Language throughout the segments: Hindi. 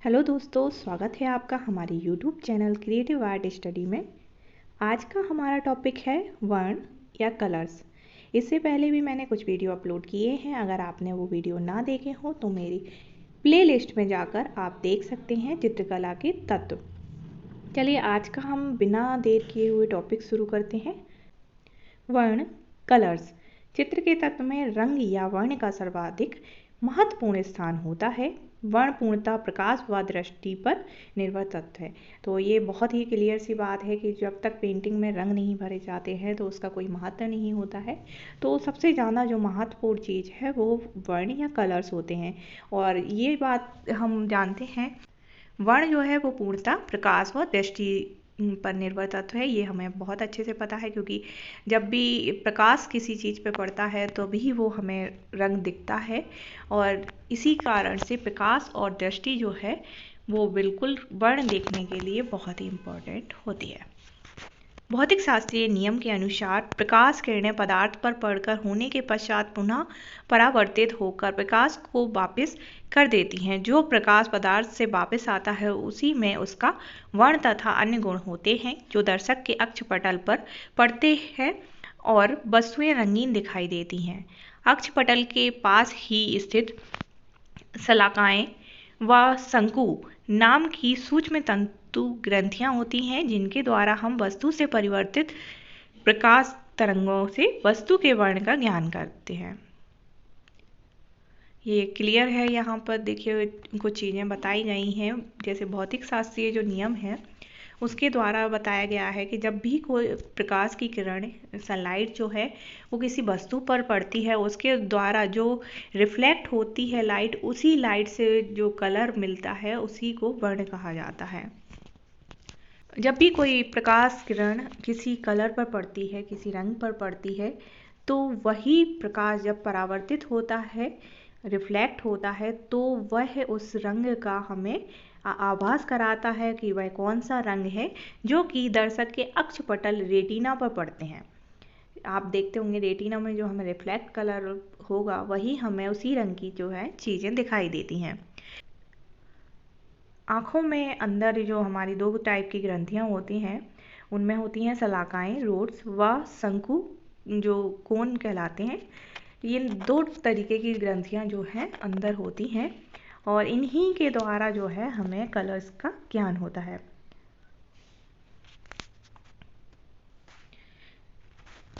हेलो दोस्तों, स्वागत है आपका हमारे YouTube channel creative art study में। आज का हमारा टॉपिक है वर्ण या कलर्स। इससे पहले भी मैंने कुछ वीडियो अपलोड किए हैं। अगर आपने वो वीडियो ना देखे हो तो मेरी प्लेलिस्ट में जाकर आप देख सकते हैं चित्रकला के तत्व। चलिए आज का हम बिना देर किए हुए टॉपिक शुरू करते हैं। वर्ण कलर्स। चित्र के तत्व में रंग या वर्ण का सर्वाधिक महत्वपूर्ण स्थान होता है। वर्ण पूर्णतः प्रकाश व दृष्टि पर निर्भर तत्व है। तो ये बहुत ही क्लियर सी बात है कि जब तक पेंटिंग में रंग नहीं भरे जाते हैं तो उसका कोई महत्व नहीं होता है। तो सबसे ज़्यादा जो महत्वपूर्ण चीज़ है वो वर्ण या कलर्स होते हैं। और ये बात हम जानते हैं, वर्ण जो है वो पूर्णतः प्रकाश व दृष्टि पर निर्भर तत्व है। ये हमें बहुत अच्छे से पता है, क्योंकि जब भी प्रकाश किसी चीज़ पे पड़ता है तो भी वो हमें रंग दिखता है। और इसी कारण से प्रकाश और दृष्टि जो है वो बिल्कुल वर्ण देखने के लिए बहुत ही इम्पोर्टेंट होती है। भौतिक शास्त्रीय नियम के अनुसार प्रकाश किरणें पदार्थ पर पड़कर होने के पश्चात पुनः परावर्तित होकर प्रकाश को वापस कर देती हैं। जो प्रकाश पदार्थ से वापस आता है उसी में उसका वर्ण तथा अन्य गुण होते हैं, जो दर्शक के अक्षपटल पर पड़ते हैं और वस्तुएं रंगीन दिखाई देती हैं। अक्षपटल के पास ही स्थित शलाकाएं व शंकु नाम की सूक्ष्म तंतु ग्रंथियां होती हैं, जिनके द्वारा हम वस्तु से परिवर्तित प्रकाश तरंगों से वस्तु के वर्ण का ज्ञान करते हैं। ये क्लियर है। यहाँ पर देखिए कुछ चीज़ें बताई गई हैं, जैसे भौतिक शास्त्रीय जो नियम है उसके द्वारा बताया गया है कि जब भी कोई प्रकाश की किरण सनलाइट जो है वो किसी वस्तु पर पड़ती है, उसके द्वारा जो रिफ्लेक्ट होती है लाइट, उसी लाइट से जो कलर मिलता है उसी को वर्ण कहा जाता है। जब भी कोई प्रकाश किरण किसी कलर पर पड़ती है, किसी रंग पर पड़ती है, तो वही प्रकाश जब परावर्तित होता है, रिफ्लेक्ट होता है, तो वह उस रंग का हमें आभास कराता है कि वह कौन सा रंग है, जो कि दर्शक के अक्षपटल रेटिना पर पड़ते हैं। आप देखते होंगे रेटिना में जो हमें रिफ्लेक्ट कलर होगा वही हमें उसी रंग की जो है चीज़ें दिखाई देती हैं। आँखों में अंदर जो हमारी दो टाइप की ग्रंथियाँ होती हैं, उनमें होती हैं शलाकाएँ रोड्स व शंकु जो कोन कहलाते हैं। ये दो तरीके की ग्रंथियाँ जो हैं अंदर होती हैं और इन्हीं के द्वारा जो है हमें कलर्स का ज्ञान होता है।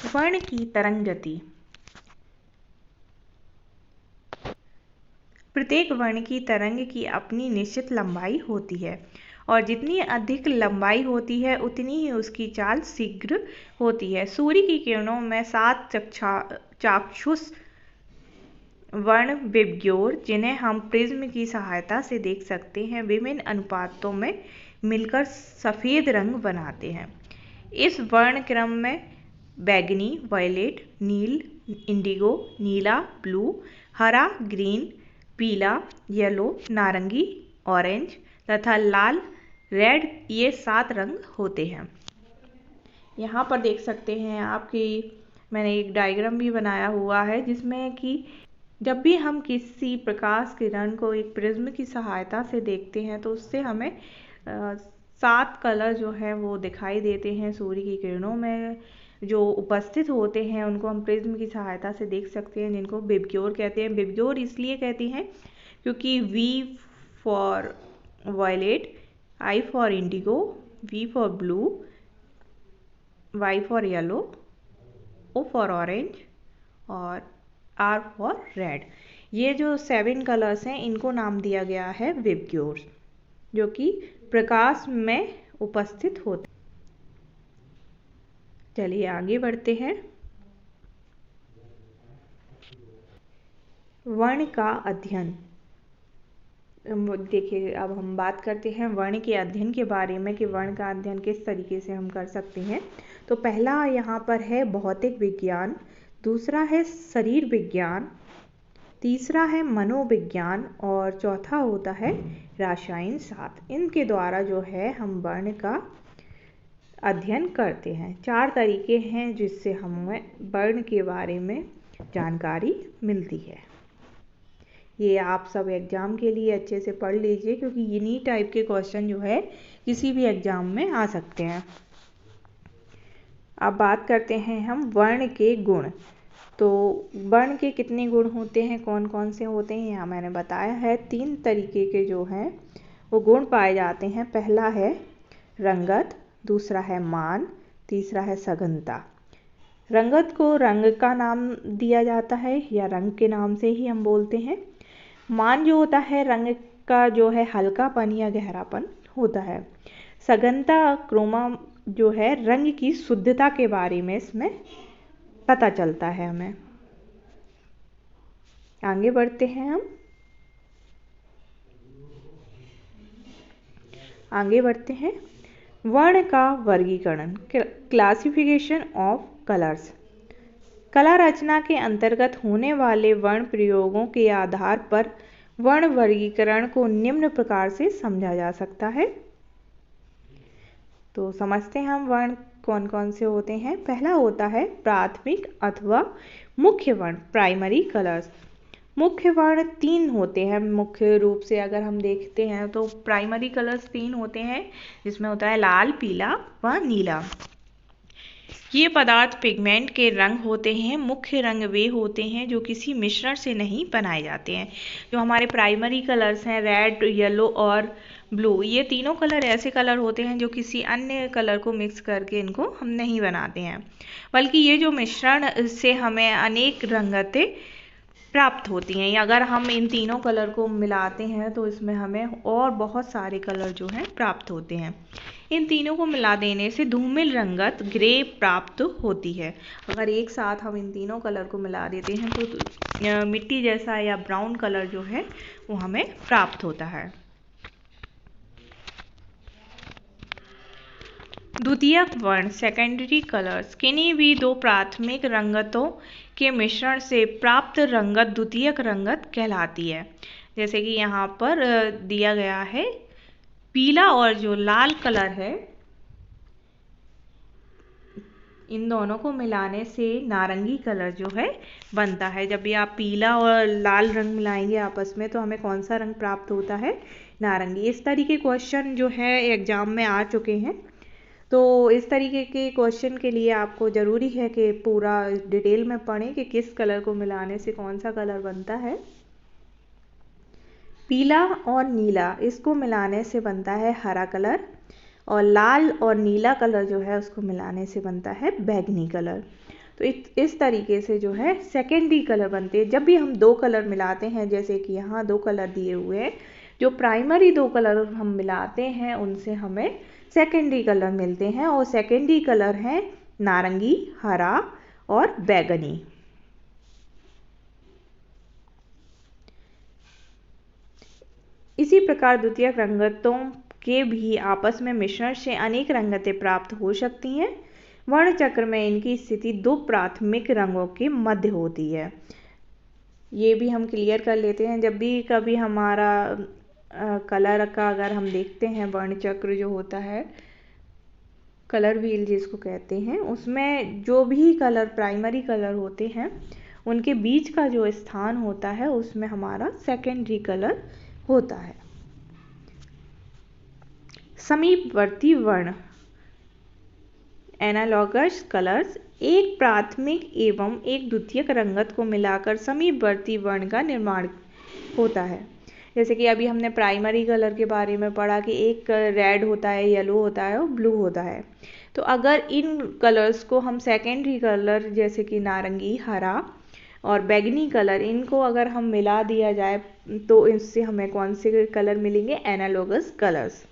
वर्ण की तरंग गति। प्रत्येक वर्ण की तरंग की अपनी निश्चित लंबाई होती है और जितनी अधिक लंबाई होती है उतनी ही उसकी चाल शीघ्र होती है। सूर्य की किरणों में 7 चाक्षुष वर्ण विबग्योर, जिन्हें हम प्रिज्म की सहायता से देख सकते हैं, विभिन्न अनुपातों में मिलकर सफ़ेद रंग बनाते हैं। इस वर्ण क्रम में बैगनी, वायलेट, नील, इंडिगो, नीला, ब्लू, हरा, ग्रीन, पीला, येलो, नारंगी, ऑरेंज तथा लाल, रेड, ये 7 रंग होते हैं। यहाँ पर देख सकते हैं आपकी मैंने एक डायग्राम भी बनाया हुआ है, जिसमें कि जब भी हम किसी प्रकाश किरण को एक प्रिज्म की सहायता से देखते हैं तो उससे हमें 7 कलर जो है वो दिखाई देते हैं। सूर्य की किरणों में जो उपस्थित होते हैं उनको हम प्रिज्म की सहायता से देख सकते हैं, जिनको विबग्योर कहते हैं। विबग्योर इसलिए कहते हैं क्योंकि V for violet, I for indigo, V for blue, Y for yellow, O for orange और R फॉर रेड। ये जो 7 कलर्स हैं इनको नाम दिया गया है विबग्योर, जो कि प्रकाश में उपस्थित होते। चलिए आगे बढ़ते हैं। वर्ण का अध्ययन। देखिए अब हम बात करते हैं वर्ण के अध्ययन के बारे में कि वर्ण का अध्ययन किस तरीके से हम कर सकते हैं। तो पहला यहाँ पर है भौतिक विज्ञान, दूसरा है शरीर विज्ञान, तीसरा है मनोविज्ञान और चौथा होता है रसायन शास्त्र। इनके द्वारा जो है हम वर्ण का अध्ययन करते हैं। 4 तरीके हैं जिससे हमें वर्ण के बारे में जानकारी मिलती है। ये आप सब एग्ज़ाम के लिए अच्छे से पढ़ लीजिए, क्योंकि इन्हीं टाइप के क्वेश्चन जो है किसी भी एग्ज़ाम में आ सकते हैं। अब बात करते हैं हम वर्ण के गुण। तो वर्ण के कितने गुण होते हैं, कौन कौन से होते हैं, यहाँ मैंने बताया है। 3 तरीके के जो हैं वो गुण पाए जाते हैं। पहला है रंगत, दूसरा है मान, तीसरा है सघनता। रंगत को रंग का नाम दिया जाता है या रंग के नाम से ही हम बोलते हैं। मान जो होता है रंग का जो है हल्कापन या गहरापन होता है। सघनता क्रोमा जो है रंग की शुद्धता के बारे में इसमें पता चलता है हमें। आगे बढ़ते हैं हम। आगे बढ़ते हैं वर्ण का वर्गीकरण, क्लासिफिकेशन ऑफ कलर्स। कला रचना के अंतर्गत होने वाले वर्ण प्रयोगों के आधार पर वर्ण वर्गीकरण को निम्न प्रकार से समझा जा सकता है। तो समझते हैं हम वर्ण कौन कौन से होते हैं। पहला होता है प्राथमिक अथवा मुख्य वर्ण, प्राइमरी कलर्स। मुख्य वर्ण 3 होते हैं। मुख्य रूप से अगर हम देखते हैं तो प्राइमरी कलर्स 3 होते हैं, जिसमें होता है लाल, पीला व नीला। ये पदार्थ पिगमेंट के रंग होते हैं। मुख्य रंग वे होते हैं जो किसी मिश्रण से नहीं बनाए जाते हैं। जो हमारे प्राइमरी कलर्स हैं रेड, येलो और ब्लू, ये तीनों कलर ऐसे कलर होते हैं जो किसी अन्य कलर को मिक्स करके इनको हम नहीं बनाते हैं, बल्कि ये जो मिश्रण से हमें अनेक रंगतें प्राप्त होती हैं। अगर हम इन तीनों कलर को मिलाते हैं तो इसमें हमें और बहुत सारे कलर जो हैं प्राप्त होते हैं। इन तीनों को मिला देने से धूमिल रंगत ग्रे प्राप्त होती है। अगर एक साथ हम इन तीनों कलर को मिला देते हैं तो मिट्टी जैसा या ब्राउन कलर जो है वो हमें प्राप्त होता है। द्वितीयक वर्ण, सेकेंडरी कलर्स, किन्हीं भी दो प्राथमिक रंगतों के मिश्रण से प्राप्त रंगत द्वितीयक रंगत कहलाती है। जैसे कि यहाँ पर दिया गया है पीला और जो लाल कलर है, इन दोनों को मिलाने से नारंगी कलर जो है बनता है। जब भी आप पीला और लाल रंग मिलाएंगे आपस में तो हमें कौन सा रंग प्राप्त होता है, नारंगी। इस तरीके क्वेश्चन जो है एग्जाम में आ चुके हैं। तो इस तरीके के क्वेश्चन के लिए आपको ज़रूरी है कि पूरा डिटेल में पढ़ें कि किस कलर को मिलाने से कौन सा कलर बनता है। पीला और नीला, इसको मिलाने से बनता है हरा कलर, और लाल और नीला कलर जो है उसको मिलाने से बनता है बैंगनी कलर। तो इस तरीके से जो है सेकेंडरी कलर बनते हैं। जब भी हम दो कलर मिलाते हैं, जैसे कि यहाँ 2 कलर दिए हुए हैं, जो प्राइमरी 2 कलर हम मिलाते हैं उनसे हमें सेकेंडरी कलर मिलते हैं, और सेकेंडरी कलर हैं नारंगी, हरा और बैंगनी। इसी प्रकार द्वितीयक रंगतों के भी आपस में मिश्रण से अनेक रंगतें प्राप्त हो सकती हैं। वर्ण चक्र में इनकी स्थिति 2 प्राथमिक रंगों के मध्य होती है। ये भी हम क्लियर कर लेते हैं। जब भी कभी हमारा कलर का अगर हम देखते हैं, वर्ण चक्र जो होता है, कलर व्हील जिसको कहते हैं, उसमें जो भी कलर प्राइमरी कलर होते हैं उनके बीच का जो स्थान होता है उसमें हमारा सेकेंडरी कलर होता है। समीपवर्ती वर्ण, एनालॉगस कलर्स, एक प्राथमिक एवं एक द्वितीयक रंगत को मिलाकर समीपवर्ती वर्ण का निर्माण होता है। जैसे कि अभी हमने प्राइमरी कलर के बारे में पढ़ा कि एक रेड होता है, येलो होता है और ब्लू होता है। तो अगर इन कलर्स को हम सेकेंडरी कलर जैसे कि नारंगी, हरा और बैंगनी कलर, इनको अगर हम मिला दिया जाए तो इससे हमें कौन से कलर मिलेंगे, एनालॉगस कलर्स।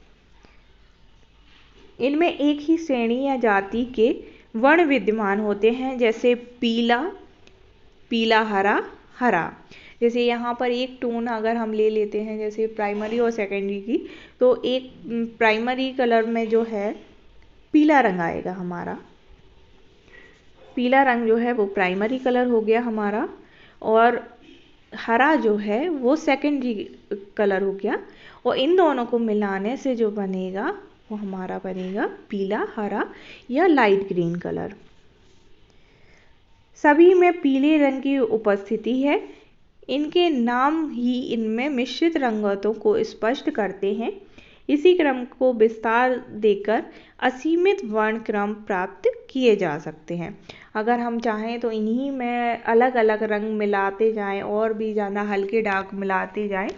इनमें एक ही श्रेणी या जाति के वर्ण विद्यमान होते हैं, जैसे पीला, पीला हरा, हरा। जैसे यहाँ पर एक टोन अगर हम ले लेते हैं जैसे प्राइमरी और सेकेंडरी की, तो एक प्राइमरी कलर में जो है पीला रंग आएगा हमारा। पीला रंग जो है वो प्राइमरी कलर हो गया हमारा, और हरा जो है वो सेकेंडरी कलर हो गया, और इन दोनों को मिलाने से जो बनेगा वो हमारा बनेगा पीला, हरा या लाइट ग्रीन कलर। सभी में पीले रंग की उपस्थिति है। इनके नाम ही इनमें मिश्रित रंगतों को स्पष्ट करते हैं। इसी क्रम को विस्तार देकर असीमित वर्ण क्रम प्राप्त किए जा सकते हैं। अगर हम चाहें तो इन्हीं में अलग अलग रंग मिलाते जाएं और भी ज़्यादा हल्के डार्क मिलाते जाएं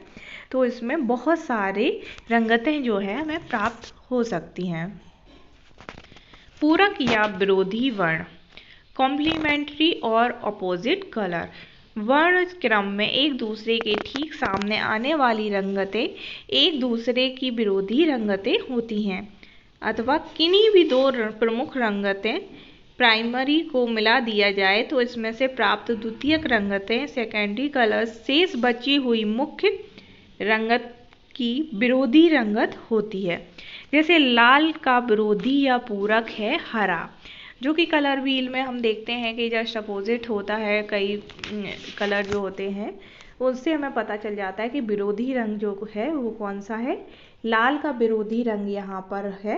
तो इसमें बहुत सारे रंगतें जो है हमें प्राप्त हो सकती हैं। पूरक या विरोधी वर्ण, कॉम्प्लीमेंट्री और अपोजिट कलर। वर्ण क्रम में एक दूसरे के ठीक सामने आने वाली रंगतें एक दूसरे की विरोधी रंगतें होती हैं, अथवा किन्हीं भी दो प्रमुख रंगतें प्राइमरी को मिला दिया जाए तो इसमें से प्राप्त द्वितीयक रंगतें सेकेंडरी कलर्स शेष बची हुई मुख्य रंगत की विरोधी रंगत होती है। जैसे लाल का विरोधी या पूरक है हरा, जो कि कलर व्हील में हम देखते हैं कि जस्ट अपोजिट होता है। कई कलर जो होते हैं उससे हमें पता चल जाता है कि विरोधी रंग जो है वो कौन सा है। लाल का विरोधी रंग यहाँ पर है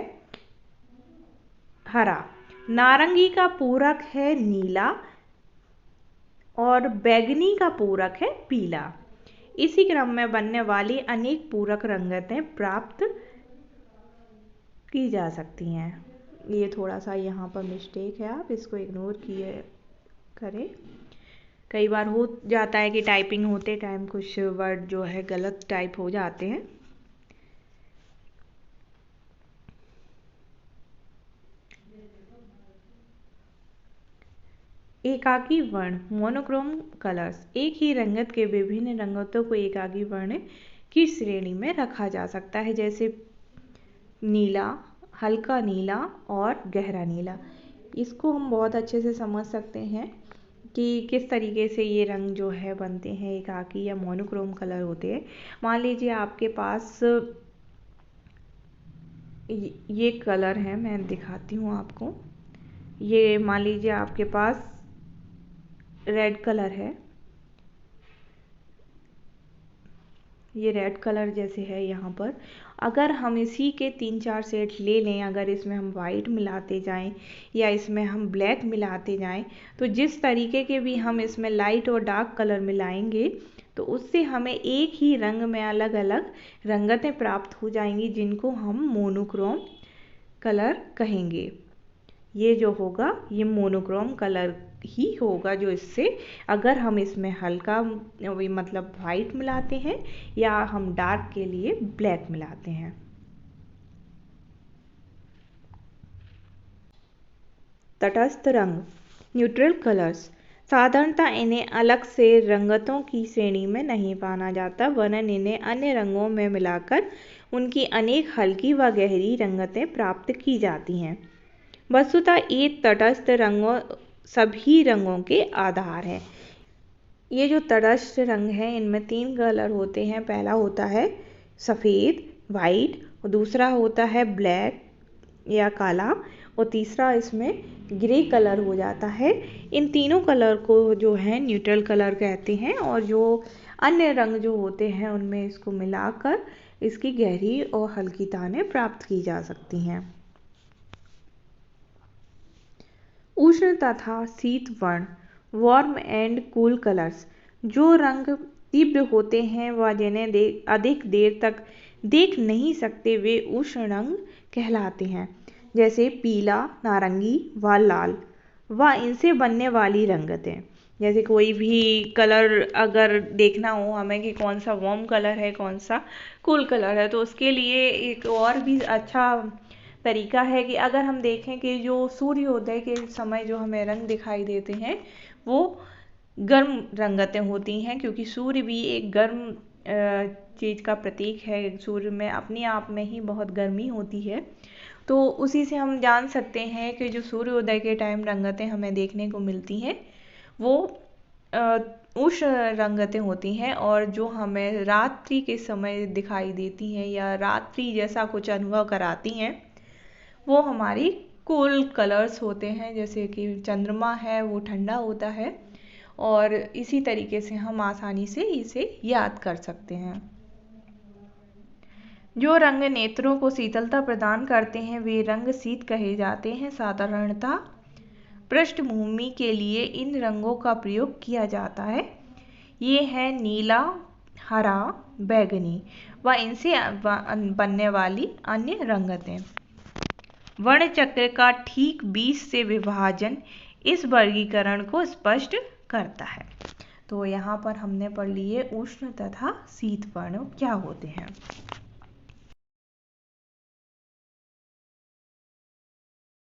हरा। नारंगी का पूरक है नीला और बैगनी का पूरक है पीला। इसी क्रम में बनने वाली अनेक पूरक रंगतें प्राप्त की जा सकती हैं। ये थोड़ा सा यहाँ पर मिस्टेक है, आप इसको इग्नोर किए करें। कई बार हो जाता है कि टाइपिंग होते टाइम कुछ वर्ड जो है गलत टाइप हो जाते हैं। एकाकी वर्ण, मोनोक्रोम कलर्स। एक ही रंगत के विभिन्न रंगतों को एकाकी वर्ण की श्रेणी में रखा जा सकता है, जैसे नीला, हल्का नीला और गहरा नीला। इसको हम बहुत अच्छे से समझ सकते हैं कि किस तरीके से ये रंग जो है बनते हैं, एकाकी या मोनोक्रोम कलर होते हैं। मान लीजिए आपके पास ये कलर है, मैं दिखाती हूँ आपको। ये मान लीजिए आपके पास रेड कलर है, ये रेड कलर जैसे है यहाँ पर। अगर हम इसी के 3-4 सेट ले लें, अगर इसमें हम वाइट मिलाते जाएं या इसमें हम ब्लैक मिलाते जाएं, तो जिस तरीके के भी हम इसमें लाइट और डार्क कलर मिलाएंगे तो उससे हमें एक ही रंग में अलग अलग रंगतें प्राप्त हो जाएंगी, जिनको हम मोनोक्रोम कलर कहेंगे। ये जो होगा ये मोनोक्रोम कलर ही होगा, जो इससे अगर हम इसमें हल्का मतलब वाइट मिलाते हैं या हम डार्क के लिए ब्लैक मिलाते हैं। तटस्थ रंग, न्यूट्रल कलर्स। साधारणतः इन्हें अलग से रंगतों की श्रेणी में नहीं माना जाता, वरन इन्हें अन्य रंगों में मिलाकर उनकी अनेक हल्की व गहरी रंगतें प्राप्त की जाती हैं। वस्तुतः ये तटस्थ रंगों सभी रंगों के आधार है। ये जो तटस्थ रंग है इनमें 3 कलर होते हैं। पहला होता है सफ़ेद वाइट, और दूसरा होता है ब्लैक या काला, और तीसरा इसमें ग्रे कलर हो जाता है। इन तीनों कलर को जो है न्यूट्रल कलर कहते हैं, और जो अन्य रंग जो होते हैं उनमें इसको मिलाकर इसकी गहरी और हल्की तानें प्राप्त की जा सकती हैं। उष्ण तथा शीत वर्ण, वार्म एंड कूल कलर्स। जो रंग तीव्र होते हैं व जिन्हें अधिक देर तक देख नहीं सकते वे उष्ण रंग कहलाते हैं, जैसे पीला, नारंगी व लाल व इनसे बनने वाली रंगतें। जैसे कोई भी कलर अगर देखना हो हमें कि कौन सा वार्म कलर है कौन सा कूल कलर है, तो उसके लिए एक और भी अच्छा तरीका है कि अगर हम देखें कि जो सूर्योदय के समय जो हमें रंग दिखाई देते हैं वो गर्म रंगतें होती हैं, क्योंकि सूर्य भी एक गर्म चीज़ का प्रतीक है। सूर्य में अपने आप में ही बहुत गर्मी होती है, तो उसी से हम जान सकते हैं कि जो सूर्योदय के टाइम रंगतें हमें देखने को मिलती हैं वो उष्ण रंगतें होती हैं, और जो हमें रात्रि के समय दिखाई देती हैं या रात्रि जैसा कुछ अनुभव कराती हैं वो हमारी कूल कलर्स होते हैं। जैसे कि चंद्रमा है वो ठंडा होता है, और इसी तरीके से हम आसानी से इसे याद कर सकते हैं। जो रंग नेत्रों को शीतलता प्रदान करते हैं वे रंग शीत कहे जाते हैं। साधारणतः पृष्ठभूमि के लिए इन रंगों का प्रयोग किया जाता है। ये है नीला, हरा, बैंगनी व इनसे बनने वाली अन्य रंगतें। वर्ण चक्र का ठीक 20 से विभाजन इस वर्गीकरण को स्पष्ट करता है। तो यहाँ पर हमने पढ़ लिए उष्ण तथा शीत वर्ण क्या होते हैं।